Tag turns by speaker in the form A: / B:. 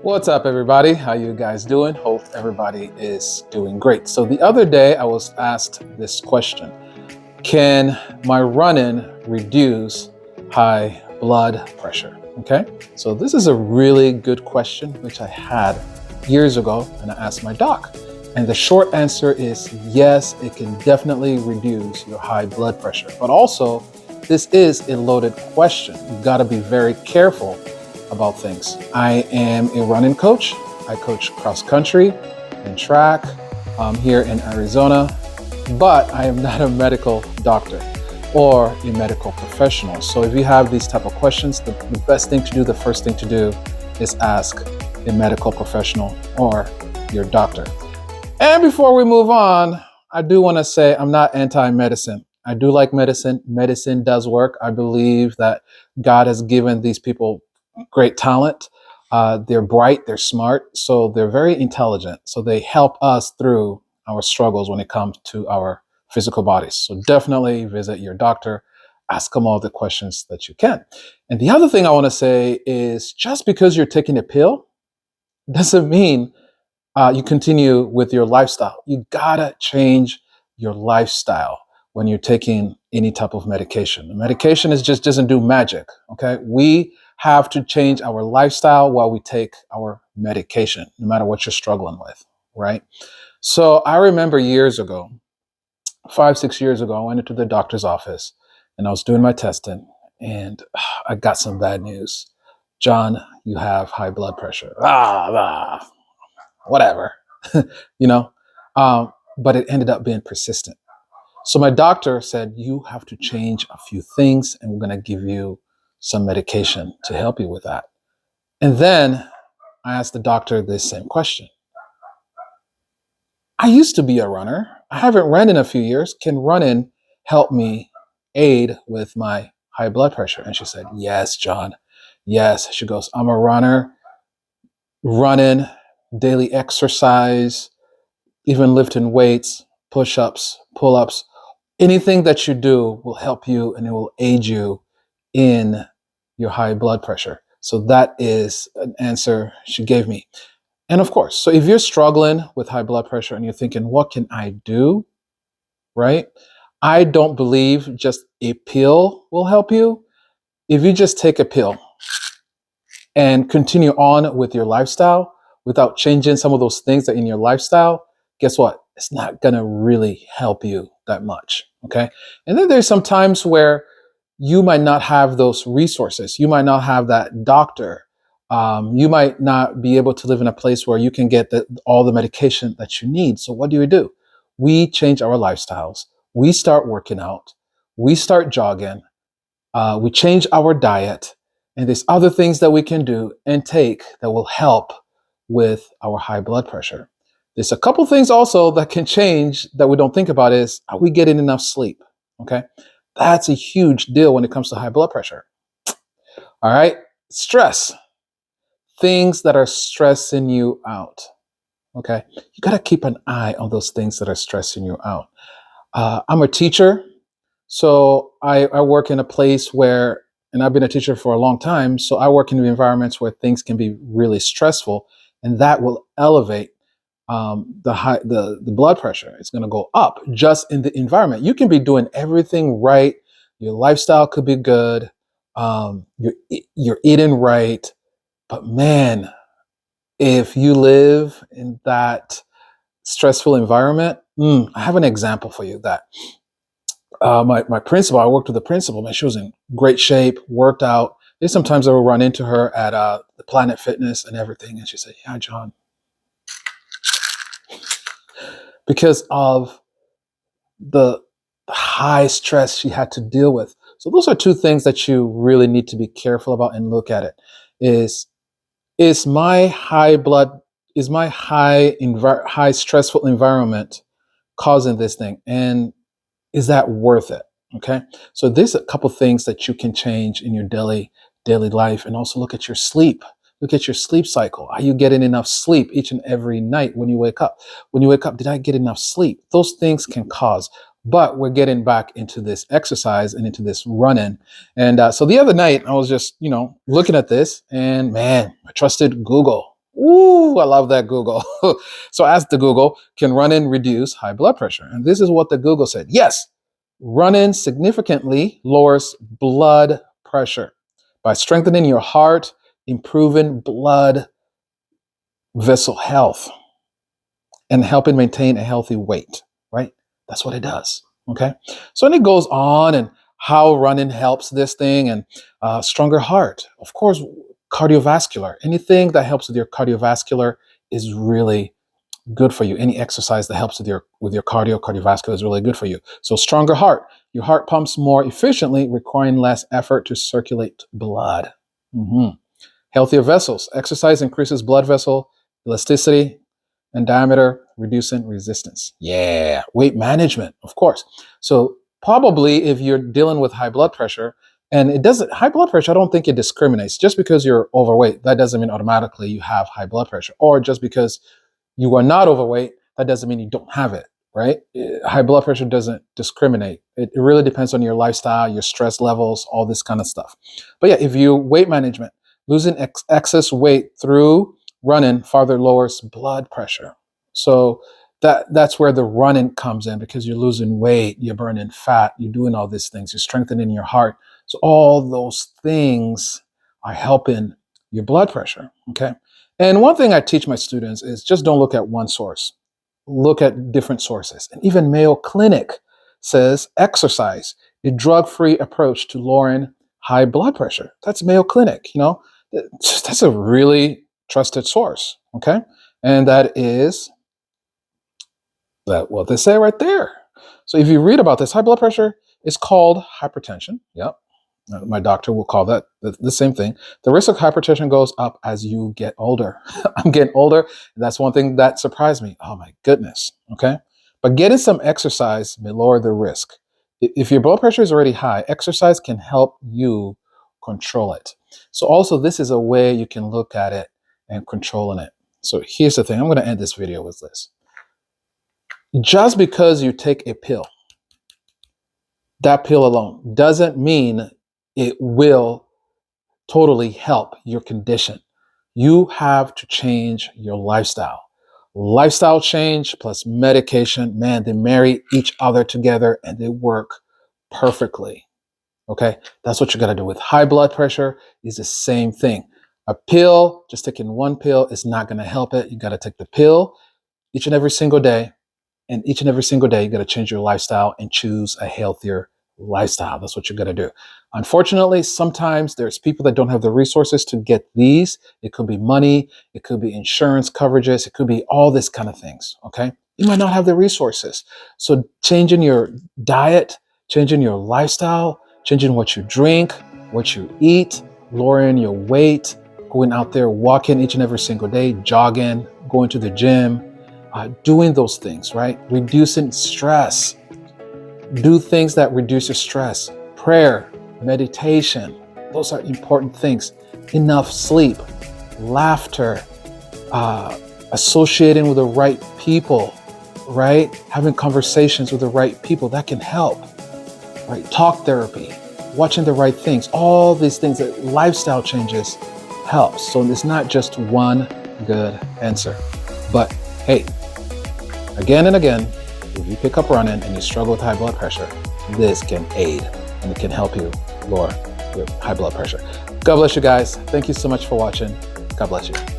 A: What's up, everybody? How you guys doing? Hope everybody is doing great. So the other day I was asked this question: can my running reduce high blood pressure? Okay, so this is a really good question which I had years ago, and I asked my doc. And the short answer is yes, it can definitely reduce your high blood pressure. But also, this is a loaded question. You've got to be very careful about things. I am a running coach. I coach cross country and track here in Arizona, but I am not a medical doctor or a medical professional. So if you have these type of questions, the best thing to do, the first thing to do is ask a medical professional or your doctor. And before we move on, I do want to say I'm not anti-medicine. I do like medicine. Medicine does work. I believe that God has given these people great talent. They're bright, they're smart, so they're very intelligent. So they help us through our struggles when it comes to our physical bodies. So definitely visit your doctor, ask them all the questions that you can. And the other thing I want to say is just because you're taking a pill doesn't mean you continue with your lifestyle. You gotta change your lifestyle when you're taking any type of medication. The medication is just doesn't do magic. Okay, we have to change our lifestyle while we take our medication, no matter what you're struggling with. Right. So I remember years ago, 5, 6 years ago, I went into the doctor's office and I was doing my testing, and I got some bad news. John, you have high blood pressure. Whatever, you know. But it ended up being persistent. So my doctor said, you have to change a few things, and we're going to give you some medication to help you with that. And then I asked the doctor this same question. I used to be a runner. I haven't run in a few years. Can running help me aid with my high blood pressure? And she said, yes, John. Yes. She goes, I'm a runner. Running, daily exercise, even lifting weights, push-ups, pull-ups, anything that you do will help you and it will aid you in your high blood pressure. So that is an answer she gave me. And of course, so if you're struggling with high blood pressure and you're thinking, what can I do? Right? I don't believe just a pill will help you. If you just take a pill and continue on with your lifestyle without changing some of those things that in your lifestyle, guess what? It's not going to really help you that much. Okay. And then there's some times where you might not have those resources. You might not have that doctor. You might not be able to live in a place where you can get all the medication that you need. So what do? We change our lifestyles. We start working out. We start jogging. We change our diet. And there's other things that we can do and take that will help with our high blood pressure. There's a couple things also that can change that we don't think about is, are we getting enough sleep? Okay. That's a huge deal when it comes to high blood pressure. All right. Stress. Things that are stressing you out. Okay. You got to keep an eye on those things that are stressing you out. I'm a teacher. So I work in a place where, and I've been a teacher for a long time, so I work in environments where things can be really stressful, and that will elevate the blood pressure. It's going to go up just in the environment. You can be doing everything right. Your lifestyle could be good. You're eating right, but man, if you live in that stressful environment, I have an example for you that. My principal, I worked with the principal, man, she was in great shape, worked out. There's sometimes I will run into her at the Planet Fitness and everything. And she said, yeah, John, because of the high stress she had to deal with. So those are two things that you really need to be careful about and look at it. Is my high high stressful environment causing this thing? And is that worth it? Okay. So there's a couple things that you can change in your daily life, and also look at your sleep. Look at your sleep cycle. Are you getting enough sleep each and every night when you wake up? When you wake up, did I get enough sleep? Those things can cause. But we're getting back into this exercise and into this running. And so the other night, I was just, looking at this, and man, I trusted Google. Ooh, I love that Google. So ask the Google, can running reduce high blood pressure? And this is what the Google said. Yes, running significantly lowers blood pressure by strengthening your heart, improving blood vessel health, and helping maintain a healthy weight, right? That's what it does. Okay. So then it goes on and how running helps this thing and stronger heart. Of course, cardiovascular. Anything that helps with your cardiovascular is really good for you. Any exercise that helps with your cardiovascular is really good for you. So stronger heart. Your heart pumps more efficiently, requiring less effort to circulate blood. Mhm. Healthier vessels. Exercise increases blood vessel elasticity and diameter, reducing resistance. Yeah. Weight management, of course. So probably if you're dealing with high blood pressure, and it doesn't, high blood pressure, I don't think it discriminates. Just because you're overweight, that doesn't mean automatically you have high blood pressure. Or just because you are not overweight, that doesn't mean you don't have it, right? High blood pressure doesn't discriminate. It really depends on your lifestyle, your stress levels, all this kind of stuff. But yeah, if you weight management, losing excess weight through running farther lowers blood pressure. So that's where the running comes in, because you're losing weight, you're burning fat, you're doing all these things, you're strengthening your heart. So all those things are helping your blood pressure, okay? And one thing I teach my students is just don't look at one source. Look at different sources. And even Mayo Clinic says exercise, a drug-free approach to lowering high blood pressure. That's Mayo Clinic, you know. That's a really trusted source, okay? And that is what they say right there. So if you read about this, high blood pressure is called hypertension. Yep. My doctor will call that the same thing. The risk of hypertension goes up as you get older. I'm getting older. And that's one thing that surprised me. Oh my goodness. Okay. But getting some exercise may lower the risk. If your blood pressure is already high, exercise can help you control it. So also this is a way you can look at it and controlling it. So here's the thing. I'm going to end this video with this. Just because you take a pill, that pill alone doesn't mean it will totally help your condition. You have to change your lifestyle. Lifestyle change plus medication, man, they marry each other together and they work perfectly. Okay, that's what you got to do. With high blood pressure is the same thing. A pill, just taking one pill is not going to help it. You got to take the pill each and every single day. And each and every single day, you got to change your lifestyle and choose a healthier lifestyle. That's what you got to do. Unfortunately, sometimes there's people that don't have the resources to get these. It could be money. It could be insurance coverages. It could be all this kind of things. Okay. You might not have the resources. So changing your diet, changing your lifestyle, changing what you drink, what you eat, lowering your weight, going out there, walking each and every single day, jogging, going to the gym, doing those things, right? Reducing stress. Do things that reduce your stress. Prayer, meditation, those are important things. Enough sleep, laughter, associating with the right people, right? Having conversations with the right people, that can help, right? Talk therapy, watching the right things, all these things, that lifestyle changes helps. So it's not just one good answer. But hey, again and again, if you pick up running and you struggle with high blood pressure, this can aid and it can help you lower your high blood pressure. God bless you guys. Thank you so much for watching. God bless you.